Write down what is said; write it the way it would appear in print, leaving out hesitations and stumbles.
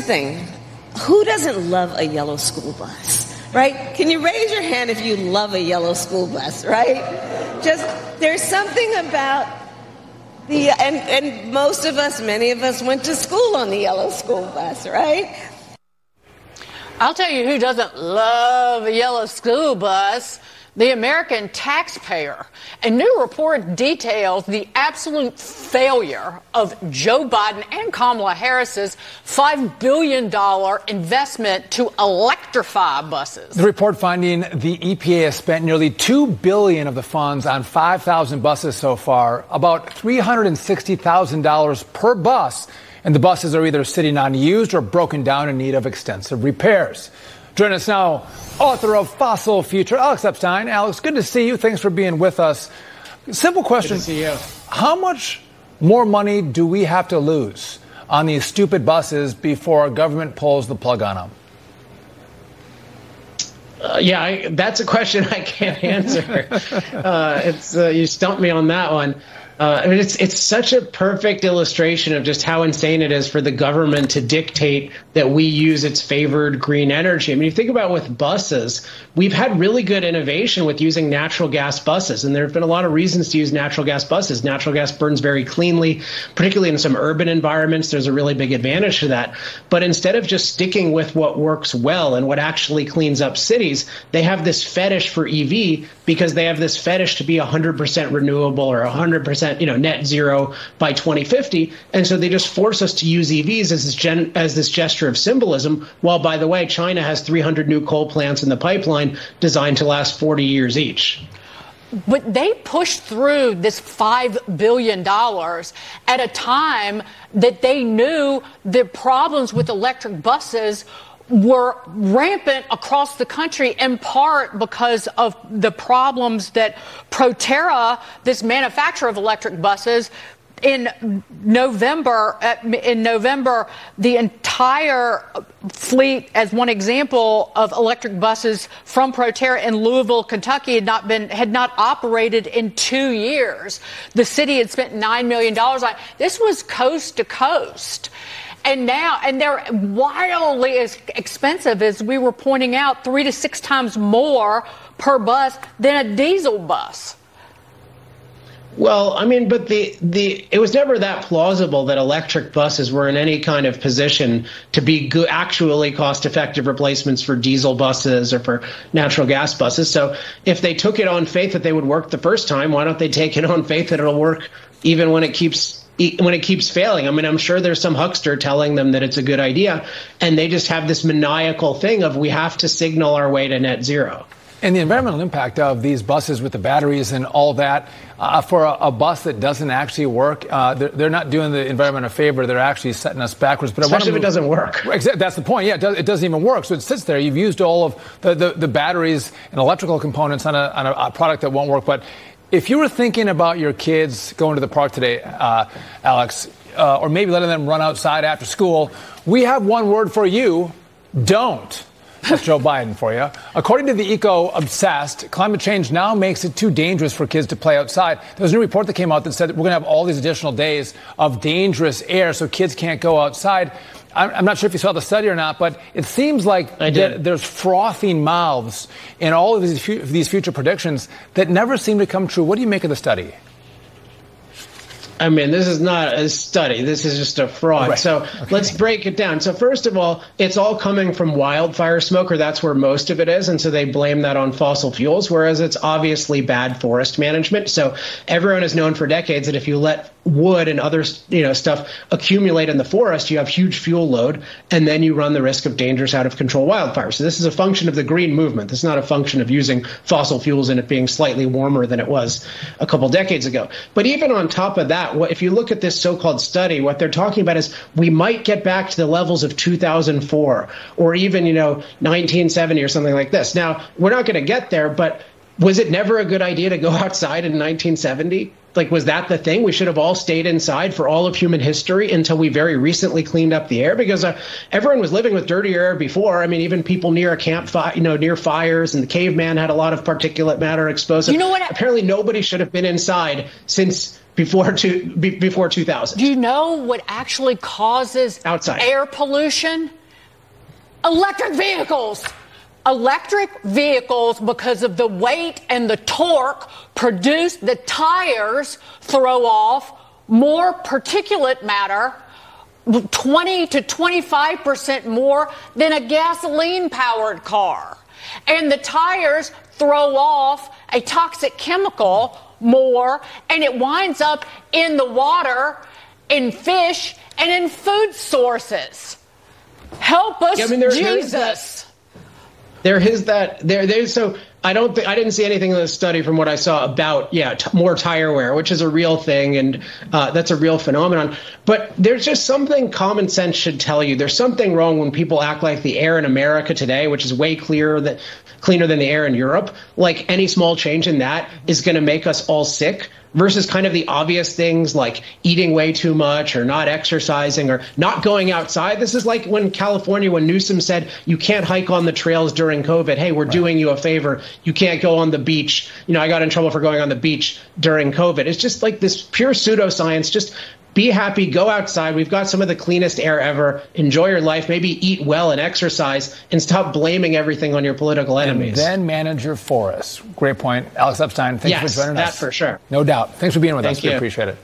Thing. Who doesn't love a yellow school bus, right? Can you raise your hand if you love a yellow school bus, right? Just, there's something about and most of us, many of us went to school on the yellow school bus, right? I'll tell you who doesn't love a yellow school bus. The American taxpayer. A new report details the absolute failure of Joe Biden and Kamala Harris's $5 billion investment to electrify buses. The report finding the EPA has spent nearly $2 billion of the funds on 5,000 buses so far, about $360,000 per bus, and the buses are either sitting unused or broken down in need of extensive repairs. Join us now, author of Fossil Future, Alex Epstein. Alex, good to see you. Thanks for being with us. Simple question. Good to see you. How much more money do we have to lose on these stupid buses before our government pulls the plug on them? That's a question I can't answer. You stumped me on that one. It's such a perfect illustration of just how insane it is for the government to dictate that we use its favored green energy. I mean, you think about with buses, we've had really good innovation with using natural gas buses, and there have been a lot of reasons to use natural gas buses. Natural gas burns very cleanly, particularly in some urban environments. There's a really big advantage to that. But instead of just sticking with what works well and what actually cleans up cities, they have this fetish for EV because they have this fetish to be 100% renewable or 100% net zero by 2050. And so they just force us to use EVs as this gesture of symbolism, while, by the way, China has 300 new coal plants in the pipeline designed to last 40 years each. But they pushed through this $5 billion at a time that they knew the problems with electric buses were rampant across the country, in part because of the problems that Proterra, this manufacturer of electric buses, in November, the entire fleet, as one example, of electric buses from Proterra in Louisville, Kentucky, had not operated in 2 years. The city had spent $9 million on it. This was coast to coast. And they're wildly as expensive, as we were pointing out, 3 to 6 times more per bus than a diesel bus. Well, I mean, but it was never that plausible that electric buses were in any kind of position to be actually cost-effective replacements for diesel buses or for natural gas buses. So if they took it on faith that they would work the first time, why don't they take it on faith that it'll work even when it keeps failing? I mean, I'm sure there's some huckster telling them that it's a good idea, and they just have this maniacal thing of we have to signal our way to net zero. And the environmental impact of these buses with the batteries and all that, for a bus that doesn't actually work, they're not doing the environment a favor. They're actually setting us backwards. But especially if it doesn't work. That's the point. Yeah, it doesn't even work. So it sits there. You've used all of the batteries and electrical components on a product that won't work. But if you were thinking about your kids going to the park today, Alex, or maybe letting them run outside after school, we have one word for you: don't. That's Joe Biden for you. According to the eco-obsessed, climate change now makes it too dangerous for kids to play outside. There was a new report that came out that said that we're going to have all these additional days of dangerous air, so kids can't go outside. I'm not sure if you saw the study or not, but it seems like there's frothing mouths in all of these future predictions that never seem to come true. What do you make of the study? I mean, this is not a study. This is just a fraud. Right. So let's break it down. So first of all, it's all coming from wildfire smoke, or that's where most of it is. And so they blame that on fossil fuels, whereas it's obviously bad forest management. So everyone has known for decades that if you let wood and other stuff accumulate in the forest, you have huge fuel load, and then you run the risk of dangerous, out of control wildfires. So this is a function of the green movement. This is not a function of using fossil fuels and it being slightly warmer than it was a couple decades ago. But even on top of that, if you look at this so-called study, what they're talking about is we might get back to the levels of 2004 or even 1970 or something like this. Now, we're not going to get there, but was it never a good idea to go outside in 1970? Like, was that the thing? We should have all stayed inside for all of human history until we very recently cleaned up the air, because everyone was living with dirtier air before. I mean, even people near a campfire, near fires, and the caveman had a lot of particulate matter exposed. You know what? Apparently nobody should have been inside since before 2000. Do you know what actually causes outside air pollution? Electric vehicles. Electric vehicles, because of the weight and the torque produced, the tires throw off more particulate matter, 20 to 25% more than a gasoline-powered car. And the tires throw off a toxic chemical more, and it winds up in the water, in fish, and in food sources. Help us, Jesus. There is that. So I didn't see anything in the study from what I saw about more tire wear, which is a real thing, and that's a real phenomenon. But there's just something common sense should tell you. There's something wrong when people act like the air in America today, which is way cleaner than the air in Europe, like any small change in that is going to make us all sick, versus kind of the obvious things like eating way too much or not exercising or not going outside. This is like when Newsom said you can't hike on the trails during COVID. Hey, we're doing you a favor. You can't go on the beach. I got in trouble for going on the beach during COVID. It's just like this pure pseudoscience. Just be happy, go outside. We've got some of the cleanest air ever. Enjoy your life. Maybe eat well and exercise, and stop blaming everything on your political enemies. And then manage your forests. Great point. Alex Epstein, thanks for joining us. That for sure. No doubt. Thanks for being with us. We appreciate it.